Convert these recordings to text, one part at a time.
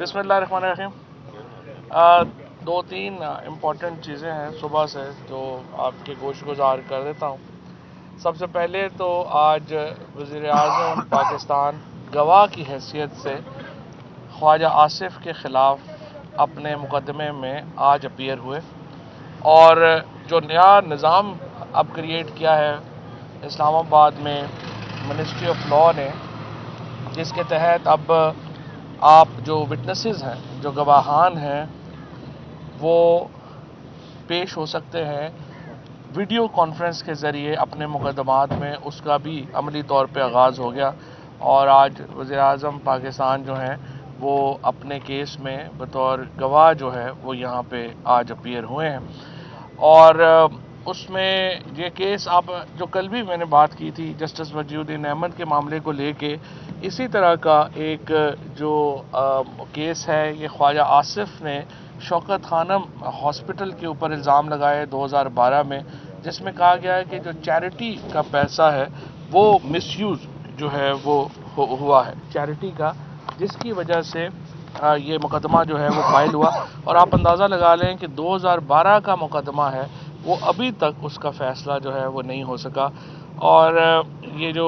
بسم اللہ الرحمن الرحیم۔ دو تین امپورٹنٹ چیزیں ہیں صبح سے جو آپ کے گوش گزار کر دیتا ہوں۔ سب سے پہلے تو آج وزیر اعظم پاکستان گواہ کی حیثیت سے خواجہ آصف کے خلاف اپنے مقدمے میں آج اپیئر ہوئے، اور جو نیا نظام اب کریٹ کیا ہے اسلام آباد میں منسٹری آف لاء نے، جس کے تحت اب آپ جو وٹنسز ہیں، جو گواہان ہیں، وہ پیش ہو سکتے ہیں ویڈیو کانفرنس کے ذریعے اپنے مقدمات میں۔ اس کا بھی عملی طور پہ آغاز ہو گیا، اور آج وزیر اعظم پاکستان جو ہیں وہ اپنے کیس میں بطور گواہ جو ہے وہ یہاں پہ آج اپیئر ہوئے ہیں۔ اور اس میں یہ کیس آپ جو کل بھی میں نے بات کی تھی جسٹس وجیہ الدین احمد کے معاملے کو لے کے، اسی طرح کا ایک جو کیس ہے، یہ خواجہ آصف نے شوکت خانم ہاسپٹل کے اوپر الزام لگائے 2012 میں، جس میں کہا گیا ہے کہ جو چیریٹی کا پیسہ ہے وہ مس یوز جو ہے وہ ہوا ہے چیریٹی کا، جس کی وجہ سے یہ مقدمہ جو ہے وہ فائل ہوا۔ اور آپ اندازہ لگا لیں کہ 2012 کا مقدمہ ہے، وہ ابھی تک اس کا فیصلہ جو ہے وہ نہیں ہو سکا۔ اور یہ جو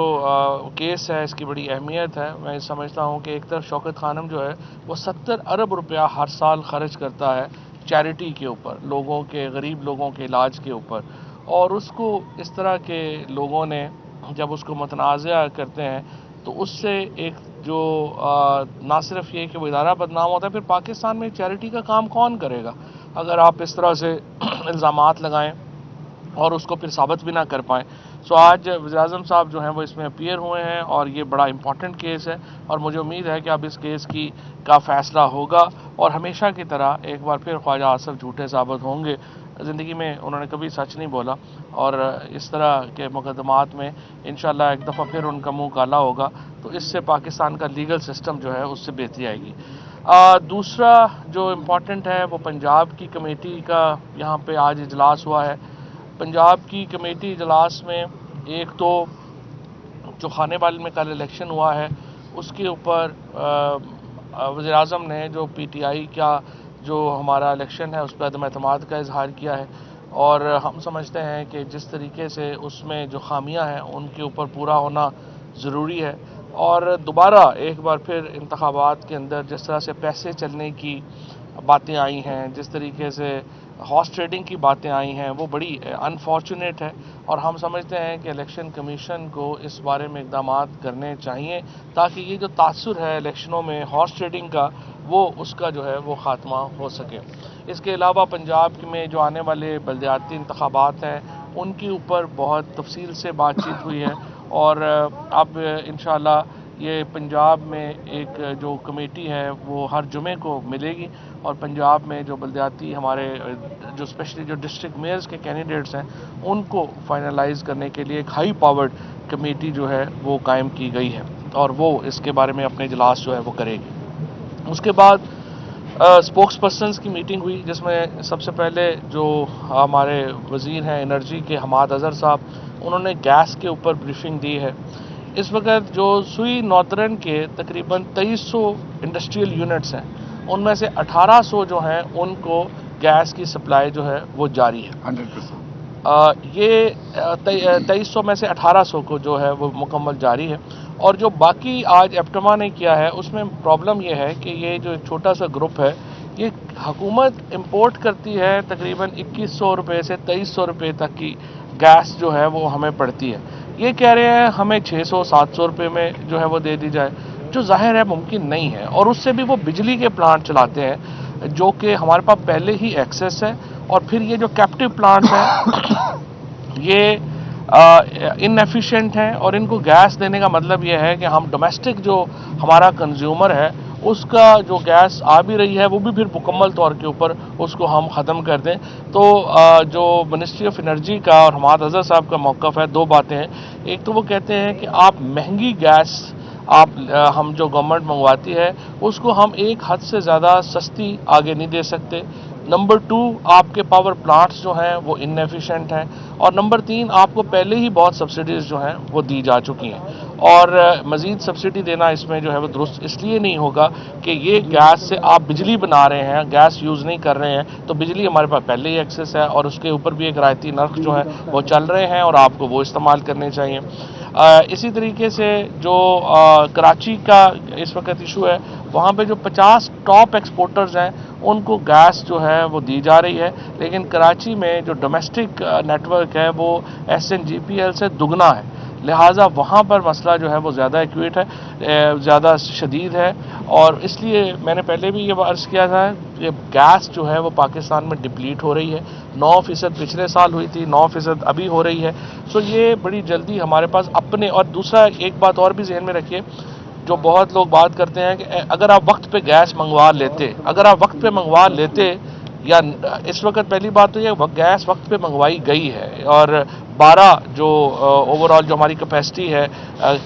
کیس ہے اس کی بڑی اہمیت ہے۔ میں سمجھتا ہوں کہ ایک طرف شوکت خانم جو ہے وہ 70 ارب روپیہ ہر سال خرچ کرتا ہے چیریٹی کے اوپر، لوگوں کے، غریب لوگوں کے علاج کے اوپر، اور اس کو اس طرح کے لوگوں نے جب اس کو متنازع کرتے ہیں تو اس سے ایک جو نہ صرف یہ کہ وہ ادارہ بدنام ہوتا ہے، پھر پاکستان میں چیریٹی کا کام کون کرے گا اگر آپ اس طرح سے الزامات لگائیں اور اس کو پھر ثابت بھی نہ کر پائیں۔ سو آج وزیر اعظم صاحب جو ہیں وہ اس میں اپیئر ہوئے ہیں، اور یہ بڑا امپورٹنٹ کیس ہے، اور مجھے امید ہے کہ اب اس کیس کا فیصلہ ہوگا، اور ہمیشہ کی طرح ایک بار پھر خواجہ آصف جھوٹے ثابت ہوں گے۔ زندگی میں انہوں نے کبھی سچ نہیں بولا، اور اس طرح کے مقدمات میں انشاءاللہ ایک دفعہ پھر ان کا منہ کالا ہوگا، تو اس سے پاکستان کا لیگل سسٹم جو ہے اس سے بہتری آئے گی۔ دوسرا جو امپورٹنٹ ہے وہ پنجاب کی کمیٹی کا یہاں پہ آج اجلاس ہوا ہے۔ پنجاب کی کمیٹی اجلاس میں ایک تو جو خانے بال میں کل الیکشن ہوا ہے اس کے اوپر وزیر اعظم نے جو پی ٹی آئی کا جو ہمارا الیکشن ہے اس پہ عدم اعتماد کا اظہار کیا ہے، اور ہم سمجھتے ہیں کہ جس طریقے سے اس میں جو خامیاں ہیں ان کے اوپر پورا ہونا ضروری ہے، اور دوبارہ ایک بار پھر انتخابات کے اندر جس طرح سے پیسے چلنے کی باتیں آئی ہیں، جس طریقے سے ہارس ٹریڈنگ کی باتیں آئی ہیں، وہ بڑی انفارچونیٹ ہے، اور ہم سمجھتے ہیں کہ الیکشن کمیشن کو اس بارے میں اقدامات کرنے چاہیے تاکہ یہ جو تاثر ہے الیکشنوں میں ہارس ٹریڈنگ کا، وہ اس کا جو ہے وہ خاتمہ ہو سکے۔ اس کے علاوہ پنجاب میں جو آنے والے بلدیاتی انتخابات ہیں ان کے اوپر بہت تفصیل سے بات چیت ہوئی ہے، اور اب انشاءاللہ یہ پنجاب میں ایک جو کمیٹی ہے وہ ہر جمعے کو ملے گی، اور پنجاب میں جو بلدیاتی ہمارے جو اسپیشلی جو ڈسٹرکٹ میئرز کے کینڈیڈیٹس ہیں ان کو فائنلائز کرنے کے لیے ایک ہائی پاورڈ کمیٹی جو ہے وہ قائم کی گئی ہے، اور وہ اس کے بارے میں اپنے اجلاس جو ہے وہ کرے گی۔ اس کے بعد اسپوکس پرسنز کی میٹنگ ہوئی، جس میں سب سے پہلے جو ہمارے وزیر ہیں انرجی کے حماد اظہر صاحب، انہوں نے گیس کے اوپر بریفنگ دی ہے۔ اس وقت جو سوئی ناردرن کے تقریباً 2300 انڈسٹریل یونٹس ہیں، ان میں سے 1800 جو ہیں ان کو گیس کی سپلائی جو ہے وہ جاری ہے۔ 100%۔ یہ 2300 میں سے 1800 کو جو ہے وہ مکمل جاری ہے، اور جو باقی آج ایپٹما نے کیا ہے اس میں پرابلم یہ ہے کہ یہ جو ایک چھوٹا سا گروپ ہے، یہ حکومت امپورٹ کرتی ہے تقریباً 2100 روپے سے 2300 روپے تک کی گیس جو ہے وہ ہمیں پڑتی ہے۔ یہ کہہ رہے ہیں ہمیں 600-700 روپے میں جو ہے وہ دے دی جائے، جو ظاہر ہے ممکن نہیں ہے، اور اس سے بھی وہ بجلی کے پلانٹ چلاتے ہیں جو کہ ہمارے پاس پہلے ہی ایکسیس ہے، اور پھر یہ جو کیپٹیو پلانٹس ہیں یہ ان ایفیشینٹ ہیں، اور ان کو گیس دینے کا مطلب یہ ہے کہ ہم ڈومیسٹک جو ہمارا کنزیومر ہے اس کا جو گیس آ بھی رہی ہے وہ بھی پھر مکمل طور کے اوپر اس کو ہم ختم کر دیں۔ تو جو منسٹری آف انرجی کا اور حماد اظہر صاحب کا موقف ہے، دو باتیں ہیں۔ ایک تو وہ کہتے ہیں کہ آپ مہنگی گیس ہم جو گورنمنٹ منگواتی ہے اس کو ہم ایک حد سے زیادہ سستی آگے نہیں دے سکتے، نمبر 2 آپ کے پاور پلانٹس جو ہیں وہ انیفیشینٹ ہیں، اور نمبر 3 آپ کو پہلے ہی بہت سبسڈیز جو ہیں وہ دی جا چکی ہیں، اور مزید سبسڈی دینا اس میں جو ہے وہ درست اس لیے نہیں ہوگا کہ یہ گیس سے آپ بجلی بنا رہے ہیں، گیس یوز نہیں کر رہے ہیں تو بجلی ہمارے پاس پہلے ہی ایکسیس ہے، اور اس کے اوپر بھی ایک رعایتی نرخ جو ہے وہ چل رہے ہیں اور آپ کو وہ استعمال کرنے چاہیے۔ اسی طریقے سے جو کراچی کا اس وقت ایشو ہے، وہاں پہ جو 50 ٹاپ ایکسپورٹرز ہیں ان کو گیس جو ہے وہ دی جا رہی ہے، لیکن کراچی میں جو ڈومیسٹک نیٹ ورک ہے وہ SNGPL سے دگنا ہے، لہٰذا وہاں پر مسئلہ جو ہے وہ زیادہ ایکویٹ ہے، زیادہ شدید ہے، اور اس لیے میں نے پہلے بھی یہ عرض کیا تھا کہ گیس جو ہے وہ پاکستان میں ڈپلیٹ ہو رہی ہے، 9% پچھلے سال ہوئی تھی، 9% ابھی ہو رہی ہے، سو یہ بڑی جلدی ہمارے پاس اپنے، اور دوسرا ایک بات اور بھی ذہن میں رکھیے، جو بہت لوگ بات کرتے ہیں کہ اگر آپ وقت پہ گیس منگوا لیتے یا اس وقت پہلی بات تو یہ گیس وقت پہ منگوائی گئی ہے، اور 12 جو اوور آل جو ہماری کیپیسٹی ہے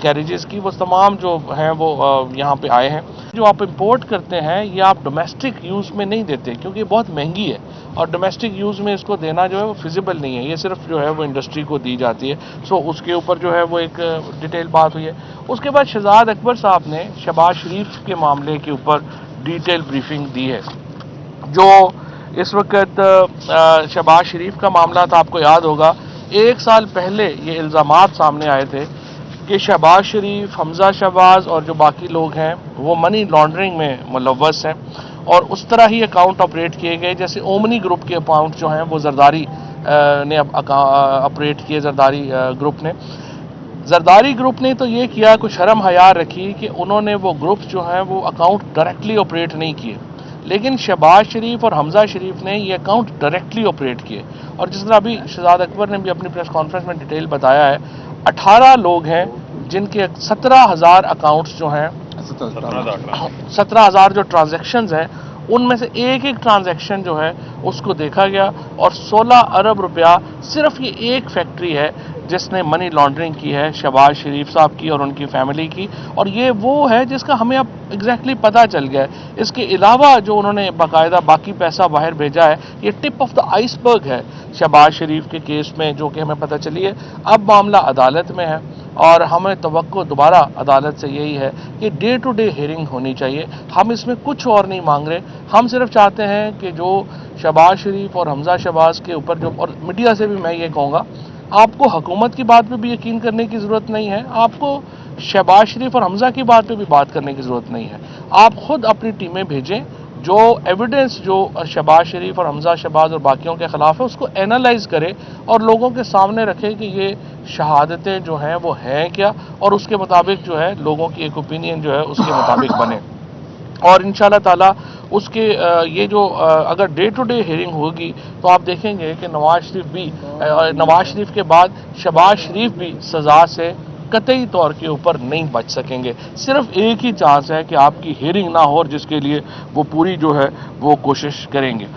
کیریجز کی، وہ تمام جو ہیں وہ یہاں پہ آئے ہیں۔ جو آپ امپورٹ کرتے ہیں یہ آپ ڈومیسٹک یوز میں نہیں دیتے کیونکہ یہ بہت مہنگی ہے، اور ڈومیسٹک یوز میں اس کو دینا جو ہے وہ فیزیبل نہیں ہے، یہ صرف جو ہے وہ انڈسٹری کو دی جاتی ہے، سو اس کے اوپر جو ہے وہ ایک ڈیٹیل بات ہوئی ہے۔ اس کے بعد شہزاد اکبر صاحب نے شہباز شریف کے معاملے کے اوپر ڈیٹیل بریفنگ دی ہے۔ جو اس وقت شہباز شریف کا معاملہ تھا، آپ کو یاد ہوگا 1 سال پہلے یہ الزامات سامنے آئے تھے کہ شہباز شریف، حمزہ شہباز اور جو باقی لوگ ہیں وہ منی لانڈرنگ میں ملوث ہیں، اور اس طرح ہی اکاؤنٹ آپریٹ کیے گئے جیسے اومنی گروپ کے اکاؤنٹ جو ہیں وہ زرداری نے آپریٹ کیے، زرداری گروپ نے تو یہ کیا، کچھ شرم حیا رکھی کہ انہوں نے وہ گروپ جو ہیں وہ اکاؤنٹ ڈائریکٹلی آپریٹ نہیں کیے، لیکن شہباز شریف اور حمزہ شریف نے یہ اکاؤنٹ ڈائریکٹلی آپریٹ کیے، اور جس طرح ابھی شہزاد اکبر نے بھی اپنی پریس کانفرنس میں ڈیٹیل بتایا ہے، 18 لوگ ہیں جن کے 17,000 اکاؤنٹس جو ہیں، 17,000 جو ٹرانزیکشنز ہیں ان میں سے ایک ٹرانزیکشن جو ہے اس کو دیکھا گیا، اور 16 ارب روپیہ صرف یہ ایک فیکٹری ہے جس نے منی لانڈرنگ کی ہے، شہباز شریف صاحب کی اور ان کی فیملی کی، اور یہ وہ ہے جس کا ہمیں اب ایگزیکٹلی پتہ چل گیا ہے۔ اس کے علاوہ جو انہوں نے باقاعدہ باقی پیسہ باہر بھیجا ہے، یہ ٹپ آف دا آئس برگ ہے شہباز شریف کے کیس میں، جو کہ ہمیں پتہ چلی ہے۔ اب معاملہ عدالت میں ہے، اور ہمیں توقع دوبارہ عدالت سے یہی ہے کہ ڈے ٹو ڈے ہیئرنگ ہونی چاہیے، ہم اس میں کچھ اور نہیں مانگ رہے، ہم صرف چاہتے ہیں کہ جو شہباز شریف اور حمزہ شہباز کے اوپر جو، اور میڈیا سے بھی میں یہ کہوں گا، آپ کو حکومت کی بات پہ بھی یقین کرنے کی ضرورت نہیں ہے، آپ کو شہباز شریف اور حمزہ کی بات پہ بھی بات کرنے کی ضرورت نہیں ہے، آپ خود اپنی ٹیمیں بھیجیں، جو ایویڈنس جو شہباز شریف اور حمزہ شہباز اور باقیوں کے خلاف ہے اس کو اینالائز کرے اور لوگوں کے سامنے رکھے کہ یہ شہادتیں جو ہیں وہ ہیں کیا، اور اس کے مطابق جو ہے لوگوں کی ایک اوپینین جو ہے اس کے مطابق بنے، اور انشاءاللہ تعالی اس کے یہ جو اگر ڈے ٹو ڈے ہیئرنگ ہوگی تو آپ دیکھیں گے کہ نواز شریف کے بعد شہباز شریف بھی سزا سے قطعی طور کے اوپر نہیں بچ سکیں گے، صرف ایک ہی چانس ہے کہ آپ کی ہیئرنگ نہ ہو، اور جس کے لیے وہ پوری جو ہے وہ کوشش کریں گے۔